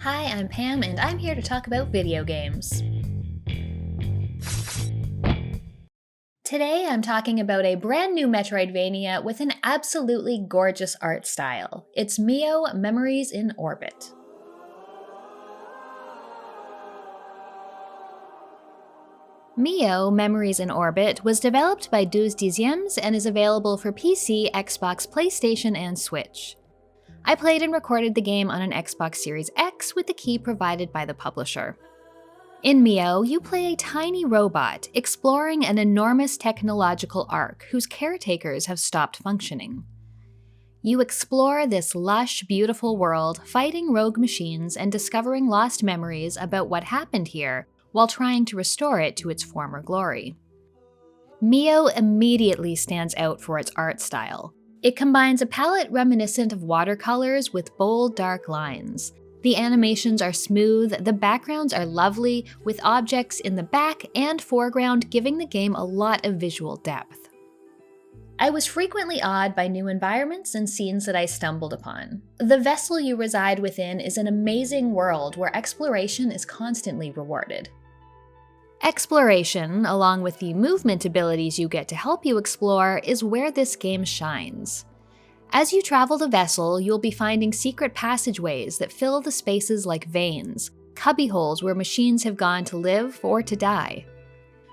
Hi, I'm Pam, and I'm here to talk about video games. Today, I'm talking about a brand new metroidvania with an absolutely gorgeous art style. It's Mio Memories in Orbit. Mio Memories in Orbit was developed by 12 and is available for PC, Xbox, PlayStation, and Switch. I played and recorded the game on an Xbox Series X with the key provided by the publisher. In Mio, you play a tiny robot exploring an enormous technological ark whose caretakers have stopped functioning. You explore this lush, beautiful world, fighting rogue machines and discovering lost memories about what happened here while trying to restore it to its former glory. Mio immediately stands out for its art style. It combines a palette reminiscent of watercolors with bold, dark lines. The animations are smooth, the backgrounds are lovely, with objects in the back and foreground giving the game a lot of visual depth. I was frequently awed by new environments and scenes that I stumbled upon. The vessel you reside within is an amazing world where exploration is constantly rewarded. Exploration, along with the movement abilities you get to help you explore, is where this game shines. As you travel the vessel, you'll be finding secret passageways that fill the spaces like veins, cubbyholes where machines have gone to live or to die.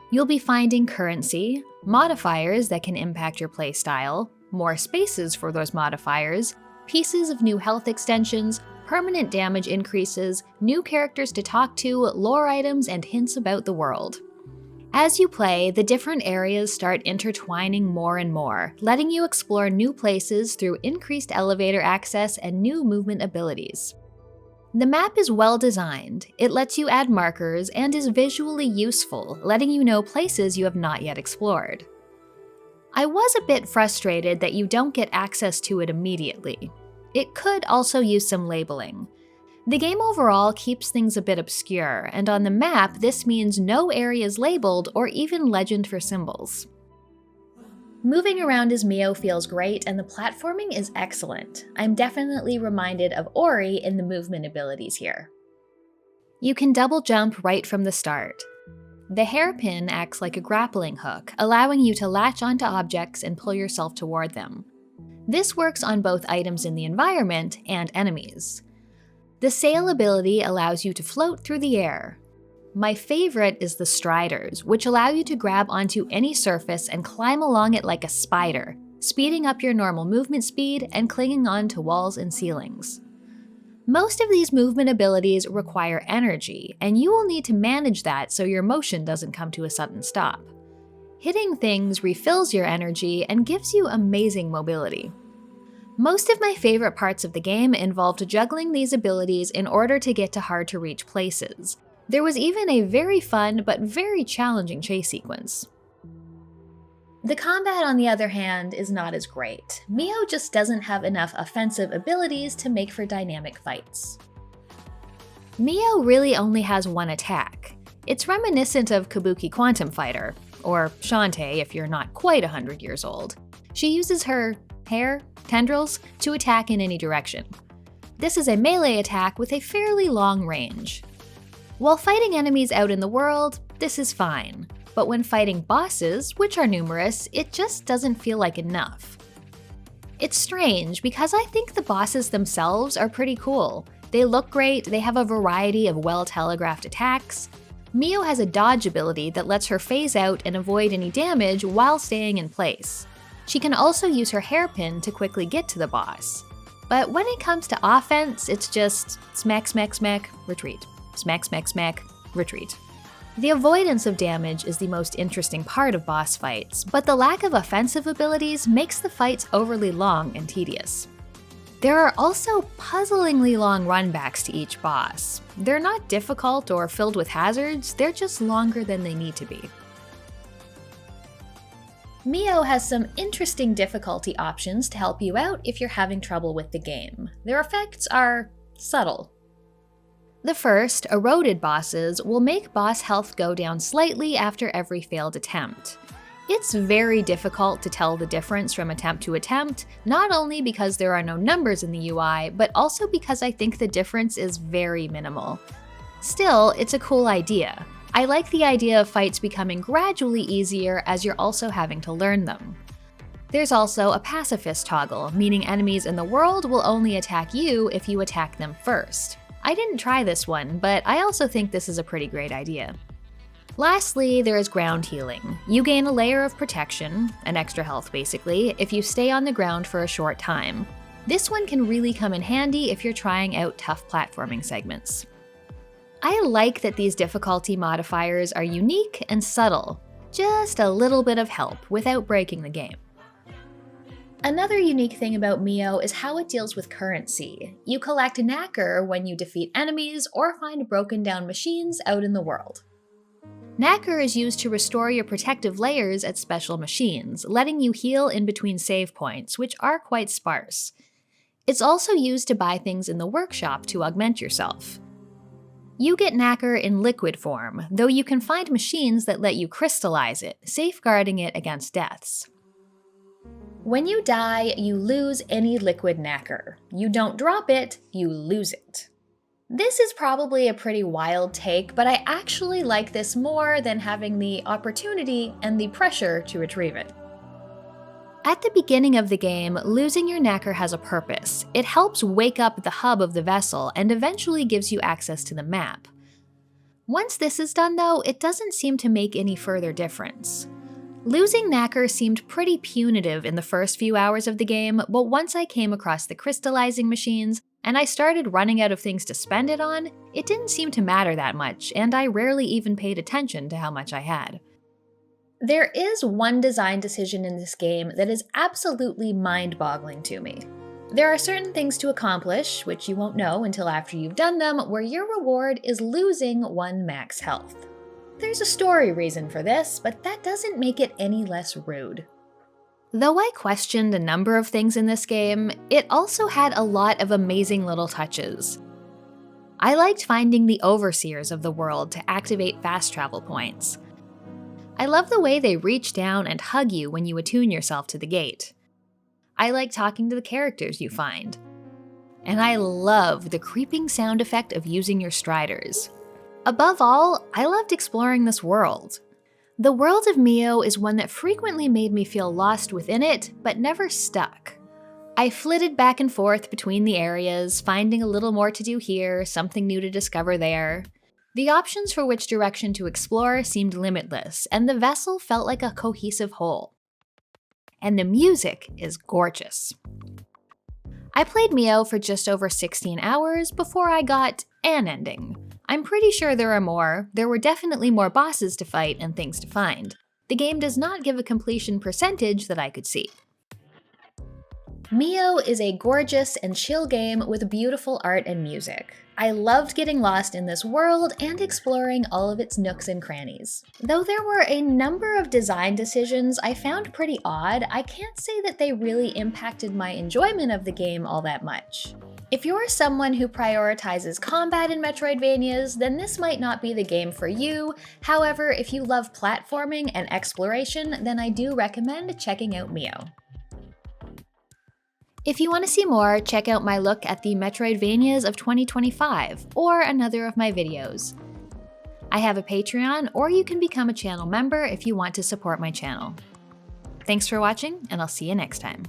You'll be finding currency, modifiers that can impact your playstyle, more spaces for those modifiers, pieces of new health extensions, permanent damage increases, new characters to talk to, lore items, and hints about the world. As you play, the different areas start intertwining more and more, letting you explore new places through increased elevator access and new movement abilities. The map is well designed, it lets you add markers, and is visually useful, letting you know places you have not yet explored. I was a bit frustrated that you don't get access to it immediately. It could also use some labeling. The game overall keeps things a bit obscure, and on the map, this means no areas labeled or even legend for symbols. Moving around as Mio feels great, and the platforming is excellent. I'm definitely reminded of Ori in the movement abilities here. You can double jump right from the start. The hairpin acts like a grappling hook, allowing you to latch onto objects and pull yourself toward them. This works on both items in the environment and enemies. The sail ability allows you to float through the air. My favorite is the striders, which allow you to grab onto any surface and climb along it like a spider, speeding up your normal movement speed and clinging on to walls and ceilings. Most of these movement abilities require energy, and you will need to manage that so your motion doesn't come to a sudden stop. Hitting things refills your energy and gives you amazing mobility. Most of my favorite parts of the game involved juggling these abilities in order to get to hard-to-reach places. There was even a very fun but very challenging chase sequence. The combat, on the other hand, is not as great. Mio just doesn't have enough offensive abilities to make for dynamic fights. Mio really only has one attack. It's reminiscent of Kabuki Quantum Fighter, or Shantae if you're not quite 100 years old. She uses her hair, tendrils, to attack in any direction. This is a melee attack with a fairly long range. While fighting enemies out in the world, this is fine, but when fighting bosses, which are numerous, it just doesn't feel like enough. It's strange because I think the bosses themselves are pretty cool. They look great, they have a variety of well-telegraphed attacks. Mio has a dodge ability that lets her phase out and avoid any damage while staying in place. She can also use her hairpin to quickly get to the boss. But when it comes to offense, it's just smack, smack, smack, retreat. Smack, smack, smack, retreat. The avoidance of damage is the most interesting part of boss fights, but the lack of offensive abilities makes the fights overly long and tedious. There are also puzzlingly long runbacks to each boss. They're not difficult or filled with hazards, they're just longer than they need to be. Mio has some interesting difficulty options to help you out if you're having trouble with the game. Their effects are subtle. The first, eroded bosses, will make boss health go down slightly after every failed attempt. It's very difficult to tell the difference from attempt to attempt, not only because there are no numbers in the UI, but also because I think the difference is very minimal. Still, it's a cool idea. I like the idea of fights becoming gradually easier as you're also having to learn them. There's also a pacifist toggle, meaning enemies in the world will only attack you if you attack them first. I didn't try this one, but I also think this is a pretty great idea. Lastly, there is ground healing. You gain a layer of protection, an extra health basically, if you stay on the ground for a short time. This one can really come in handy if you're trying out tough platforming segments. I like that these difficulty modifiers are unique and subtle, just a little bit of help without breaking the game. Another unique thing about Mio is how it deals with currency. You collect knacker when you defeat enemies or find broken down machines out in the world. Knacker is used to restore your protective layers at special machines, letting you heal in between save points, which are quite sparse. It's also used to buy things in the workshop to augment yourself. You get knacker in liquid form, though you can find machines that let you crystallize it, safeguarding it against deaths. When you die, you lose any liquid knacker. You don't drop it, you lose it. This is probably a pretty wild take, but I actually like this more than having the opportunity and the pressure to retrieve it. At the beginning of the game, losing your knacker has a purpose. It helps wake up the hub of the vessel and eventually gives you access to the map. Once this is done though, it doesn't seem to make any further difference. Losing knacker seemed pretty punitive in the first few hours of the game, but once I came across the crystallizing machines, and I started running out of things to spend it on, it didn't seem to matter that much, and I rarely even paid attention to how much I had. There is one design decision in this game that is absolutely mind-boggling to me. There are certain things to accomplish, which you won't know until after you've done them, where your reward is losing 1 max health. There's a story reason for this, but that doesn't make it any less rude. Though I questioned a number of things in this game, it also had a lot of amazing little touches. I liked finding the overseers of the world to activate fast travel points. I love the way they reach down and hug you when you attune yourself to the gate. I like talking to the characters you find. And I love the creeping sound effect of using your striders. Above all, I loved exploring this world. The world of Mio is one that frequently made me feel lost within it, but never stuck. I flitted back and forth between the areas, finding a little more to do here, something new to discover there. The options for which direction to explore seemed limitless, and the vessel felt like a cohesive whole. And the music is gorgeous. I played Mio for just over 16 hours before I got an ending. I'm pretty sure there are more. There were definitely more bosses to fight and things to find. The game does not give a completion percentage that I could see. Mio is a gorgeous and chill game with beautiful art and music. I loved getting lost in this world and exploring all of its nooks and crannies. Though there were a number of design decisions I found pretty odd, I can't say that they really impacted my enjoyment of the game all that much. If you're someone who prioritizes combat in Metroidvanias, then this might not be the game for you. However, if you love platforming and exploration, then I do recommend checking out Mio. If you want to see more, check out my look at the Metroidvanias of 2025, or another of my videos. I have a Patreon, or you can become a channel member if you want to support my channel. Thanks for watching, and I'll see you next time.